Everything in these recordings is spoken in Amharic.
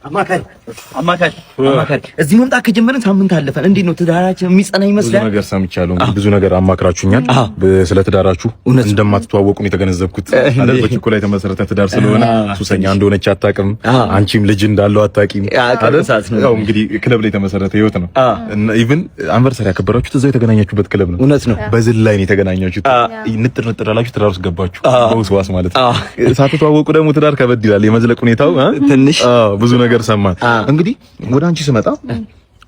አማካሪ እዚህ መምጣት ከጀመረን ሳምንት አለፈን። እንዴት ነው ትዳራችን የሚጸና ይመስላል? ብዙ ነገር ሰምቻለሁ። ብዙ ነገር አማክራችሁኛል። ስለ ትዳራችሁ እንደማትተዋወቁ ነው የተገነዘብኩት። አይደል? በችኮላ ላይ የተመሰረተ ትዳር ስለሆነ ሱሰኛ እንደሆነች አታውቅም፣ አንቺም ልጅ እንዳለው አታውቂም። ያው እንግዲህ ክለብ ላይ የተመሰረተ ህይወት ነው። ኢቭን አንቨርሰሪ ያከበራችሁት እዛው የተገናኛችሁበት ክለብ ነው። እውነት ነው። በዝል ላይ ነው የተገናኛችሁት። ንጥር አላችሁ፣ ትዳር ውስጥ ገባችሁ። በውስዋስ ማለት ነው። ሳትተዋወቁ ደግሞ ትዳር ከበድ ይላል። የመዝለቅ ሁኔታው ትንሽ ብዙ ነገር ሰማን። እንግዲህ ወደ አንቺ ስመጣ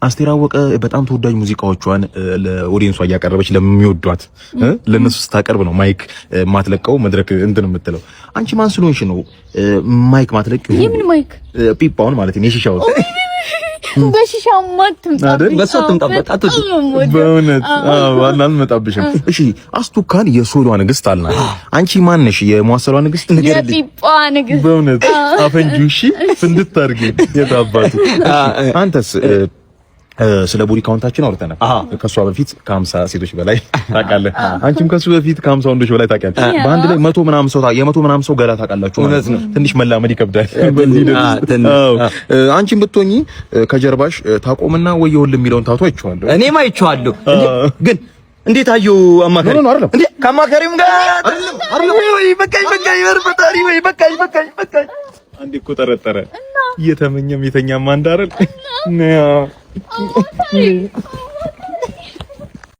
አስቴር አወቀ በጣም ተወዳጅ ሙዚቃዎቿን ለኦዲየንሷ እያቀረበች ለሚወዷት ለነሱ ስታቀርብ ነው ማይክ ማትለቀው መድረክ እንትን የምትለው። አንቺ ማን ስለሆንሽ ነው ማይክ ማትለቀው? የምን ማይክ? ፒፓውን ማለት ነው። የሺሻው በሺሻው ማትምጣ በሰጥም ጠበጣ በእውነት ዋናን መጣብሽም። እሺ አስቱካን የሶሏ ንግስት አልናት። አንቺ ማን ነሽ? የሟሰሏ ንግስት ንገሪልኝ። የፒፓ ንግስት በእውነት አፈንጁሺ እንድታርጊ የታባቱ። አንተስ? ስለ ቦዲ ካውንታችን አውርተናል። ከሷ በፊት ከ50 ሴቶች በላይ ታውቃለህ። አንቺም ከሱ በፊት ከ50 ወንዶች በላይ ታውቂያለሽ። በአንድ ላይ 100 ምናምን ሰው ገላ ታውቃላችሁ ማለት ነው። ትንሽ መላመድ ይከብዳል። አንቺም ብትሆኚ ከጀርባሽ ታቆምና ወይ ይኸውልህ የሚለውን ታቶ አይቼዋለሁ። እኔም አይቼዋለሁ። ግን እንዴት አየሁ? አማካሪ ነው አይደል እንዴ? ከአማካሪም ጋር አይደል ወይ? በቃኝ ፈጣሪ ወይ በቃኝ። አንዴ እኮ ጠረጠረ እየተመኘም የተኛም አንድ አይደል?